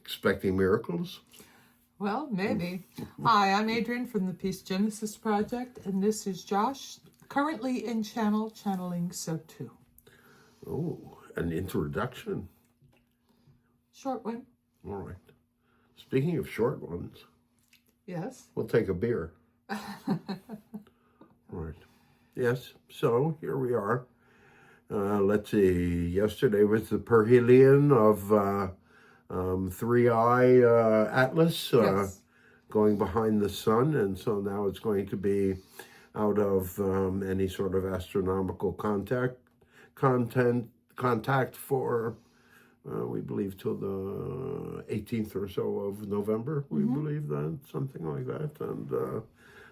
Expecting miracles? Well, maybe. Hi, I'm Adrian from the Peace Genesis Project, and this is Josh, currently in channeling SOTU. Oh, an introduction. Short one. All right. Speaking of short ones, Yes. we'll take a beer. Right. Yes, so here we are. Let's see, yesterday was the perihelion of Three-Eye Atlas Yes. going behind the sun, and so now it's going to be out of any sort of astronomical contact for, we believe, till the 18th or so of November, we believe that, something like that, and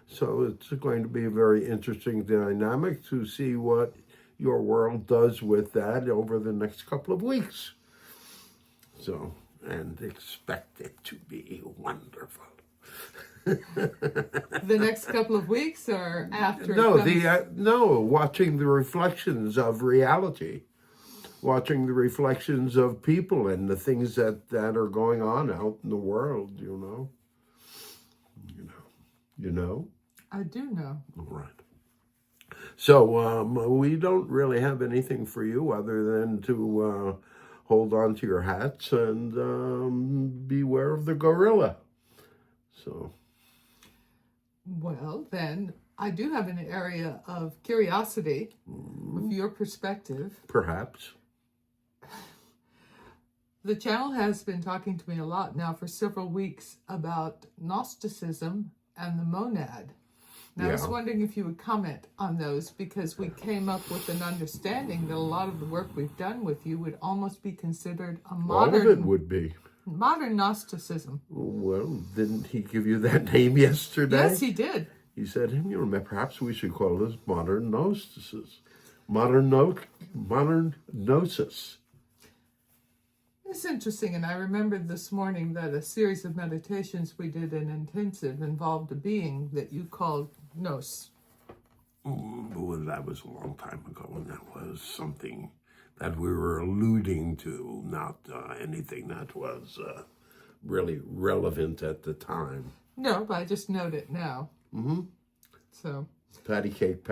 so it's going to be a very interesting dynamic to see what your world does with that over the next couple of weeks. So, and expect it to be wonderful. The next couple of weeks or after? No, watching the reflections of reality, watching the reflections of people and the things that are going on out in the world, you know. I do know. All right. So we don't really have anything for you other than to hold on to your hats and beware of the gorilla. So. Well, then, I do have an area of curiosity with your perspective. Perhaps. The channel has been talking to me a lot now for several weeks about Gnosticism and the monad. Now, I was wondering if you would comment on those, because we came up with an understanding that a lot of the work we've done with you would almost be considered a modern... All of it would be. Modern Gnosticism. Well, didn't he give you that name yesterday? Yes, he did. He said, perhaps we should call this Modern Gnosticism. Modern Gnosis. It's interesting, and I remembered this morning that a series of meditations we did in intensive involved a being that you called Gnos. Well, that was a long time ago, and that was something that we were alluding to, not anything that was really relevant at the time. No, but I just note it now. So. Patty cake,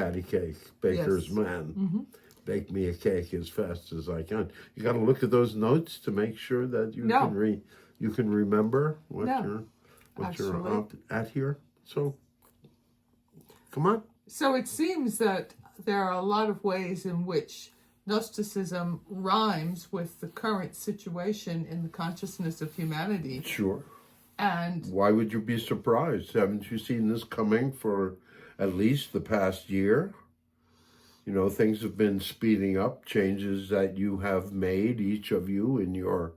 baker's man. Bake me a cake as fast as I can. You got to look at those notes to make sure that you can remember what you're at here. So, come on. So it seems that there are a lot of ways in which Gnosticism rhymes with the current situation in the consciousness of humanity. Sure. And why would you be surprised? Haven't you seen this coming for at least the past year? You know, things have been speeding up, changes that you have made, each of you in your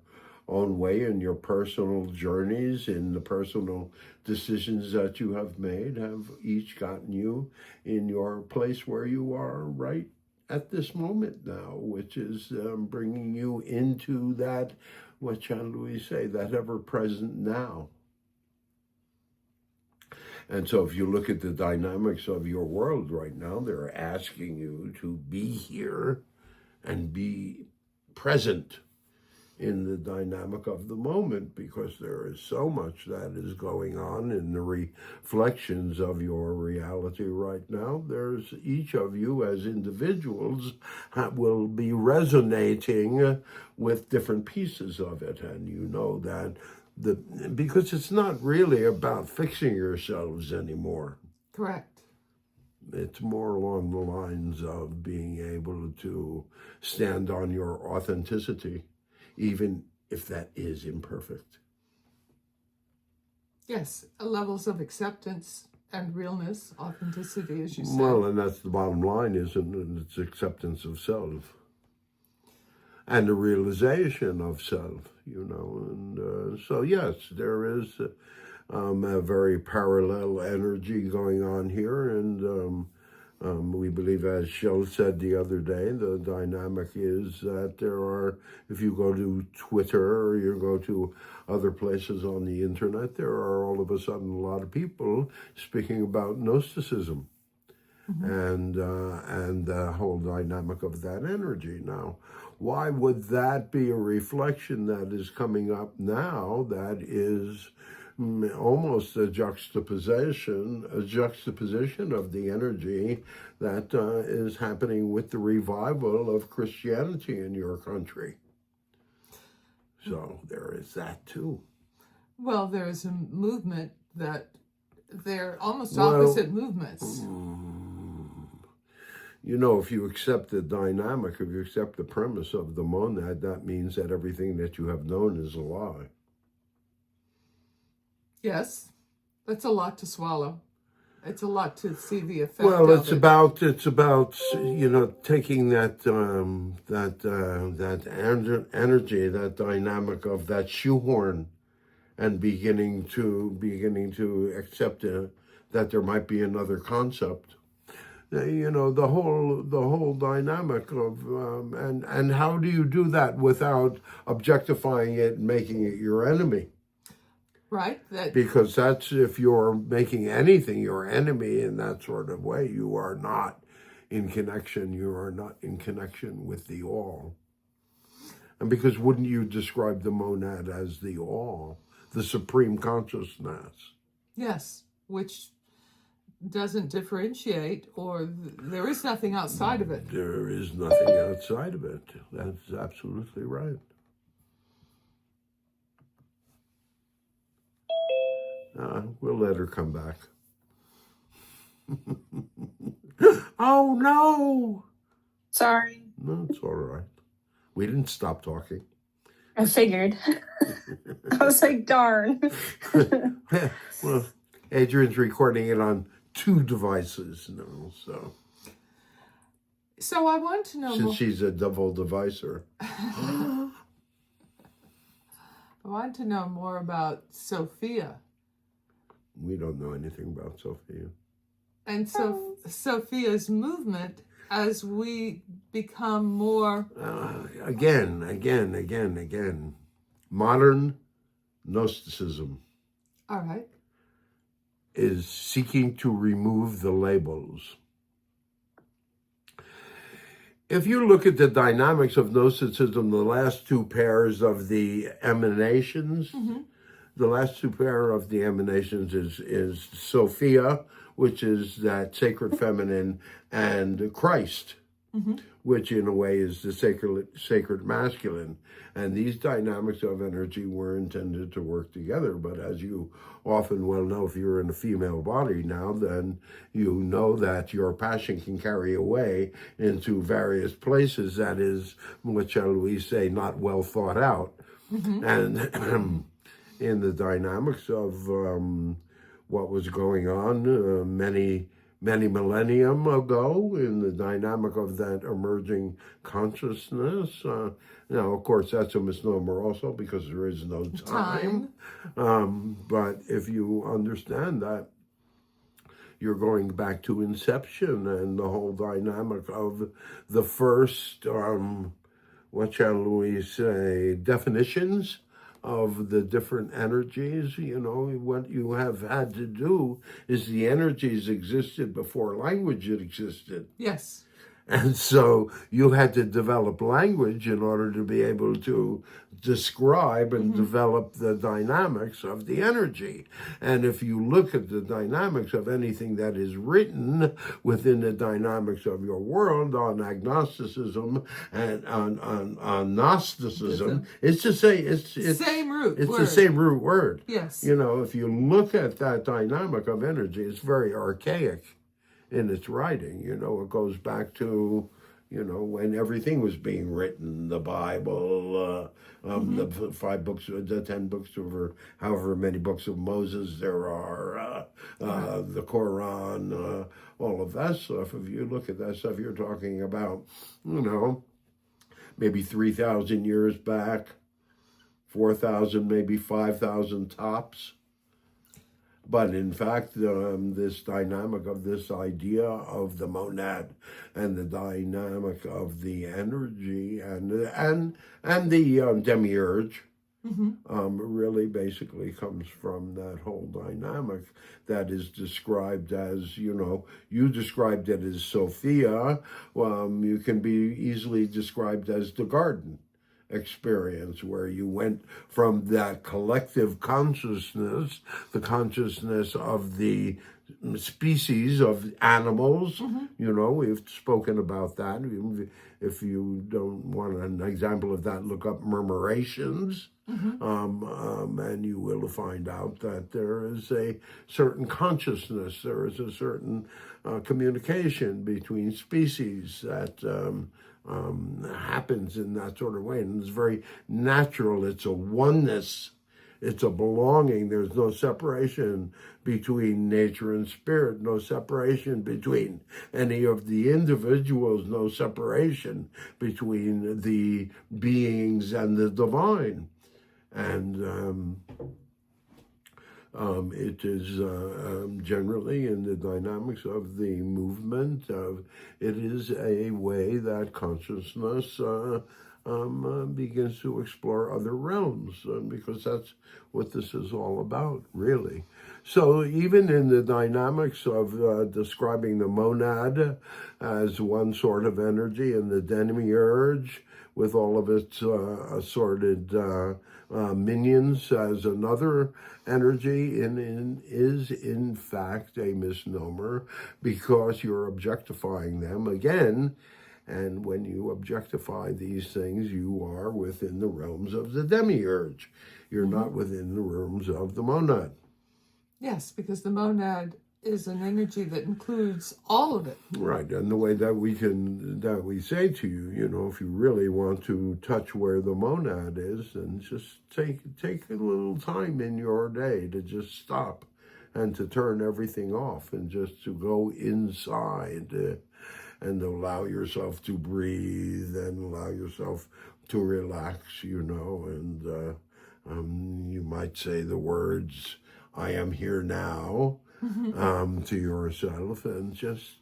own way, in your personal journeys, in the personal decisions that you have made, have each gotten you in your place where you are right at this moment now, which is bringing you into that, what shall we say, that ever-present now. And so if you look at the dynamics of your world right now, they're asking you to be here and be present in the dynamic of the moment, because there is so much that is going on in the reflections of your reality right now. There's each of you as individuals will be resonating with different pieces of it, and you know that because it's not really about fixing yourselves anymore. Correct. It's more along the lines of being able to stand on your authenticity, even if that is imperfect. Yes, levels of acceptance and realness, authenticity, as you said. Well, and that's the bottom line, isn't it? It's acceptance of self. And the realization of self, you know. And so, yes, there is a very parallel energy going on here. And we believe, as Shell said the other day, the dynamic is that there are, if you go to Twitter or you go to other places on the internet, there are all of a sudden a lot of people speaking about Gnosticism. and the whole dynamic of that energy. Now, why would that be a reflection that is coming up now that is almost a juxtaposition of the energy that is happening with the revival of Christianity in your country? So there is that too. Well, there's a movement that they're almost opposite movements. You know, if you accept the dynamic, if you accept the premise of the monad, that means that everything that you have known is a lie. Yes, that's a lot to swallow. It's a lot to see the effect. Well, of it's it. about taking that energy, that dynamic of that shoehorn, and beginning to accept that there might be another concept. The whole dynamic of and how do you do that without objectifying it and making it your enemy? Right. Because that's, if you're making anything your enemy in that sort of way, you are not in connection. You are not in connection with the all. And because wouldn't you describe the monad as the all, the supreme consciousness? Yes, which doesn't differentiate, or there is nothing outside of it. There is nothing outside of it. That's absolutely right. We'll let her come back. Oh, no! Sorry. No, it's all right. We didn't stop talking. I figured. I was like, darn. Well, Adrian's recording it on 2 devices now, so. So I want to know Since she's a double devicer. I want to know more about Sophia. We don't know anything about Sophia. And so Sophia's movement as we become more... Again. Modern Gnosticism All right. is seeking to remove the labels. If you look at the dynamics of Gnosticism, the last 2 pairs of the emanations, the last 2 pair of the emanations is Sophia, which is that sacred feminine, and Christ, which in a way is the sacred masculine. And these dynamics of energy were intended to work together. But as you often well know, if you're in a female body now, then you know that your passion can carry away into various places that is, what shall we say, not well thought out. And in the dynamics of what was going on many millennium ago, in the dynamic of that emerging consciousness. Now, of course, that's a misnomer also, because there is no time. But if you understand that, you're going back to inception and the whole dynamic of the first, what shall we say, definitions of the different energies. What you have had to do is the energies existed before language had existed. Yes. And so you had to develop language in order to be able to describe and develop the dynamics of the energy. And if you look at the dynamics of anything that is written within the dynamics of your world on agnosticism and on Gnosticism, it's the same. It's same root It's word. the same root word. Yes. If you look at that dynamic of energy, it's very archaic in its writing. It goes back to, when everything was being written, the Bible, the 5 books, the 10 books, or however many books of Moses there are, the Quran, all of that stuff. If you look at that stuff, you're talking about, maybe 3,000 years back, 4,000, maybe 5,000 tops. But in fact, this dynamic of this idea of the monad and the dynamic of the energy and the demiurge really basically comes from that whole dynamic that is described as, you described it as Sophia. You can be easily described as the garden experience, where you went from that collective consciousness, the consciousness of the species of animals. We've spoken about that. If you don't want an example of that, look up murmurations. And you will find out that there is a certain consciousness, there is a certain communication between species that happens in that sort of way. And it's very natural. It's a oneness. It's a belonging. There's no separation between nature and spirit, no separation between any of the individuals, no separation between the beings and the divine. And it is generally in the dynamics of the movement. It is a way that consciousness begins to explore other realms, because that's what this is all about, really. So even in the dynamics of describing the monad as one sort of energy, and the demiurge with all of its assorted minions as another energy, is in fact a misnomer, because you're objectifying them again. And when you objectify these things, you are within the realms of the demiurge. You're not within the realms of the monad. Yes, because the monad is an energy that includes all of it. Right, and the way that we say to you, if you really want to touch where the monad is, then just take a little time in your day to just stop and to turn everything off and just to go inside and allow yourself to breathe and allow yourself to relax, and you might say the words, "I am here now," to yourself, and just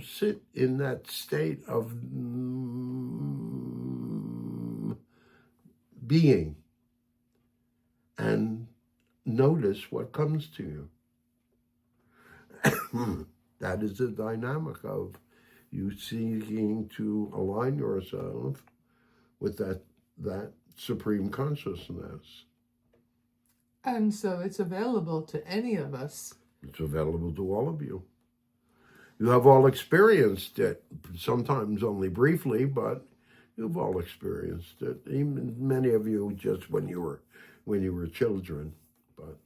sit in that state of being and notice what comes to you. That is the dynamic of you seeking to align yourself with that supreme consciousness. And so it's available to any of us. It's available to all of you. You have all experienced it, sometimes only briefly, but you've all experienced it. Even many of you just when you were children. But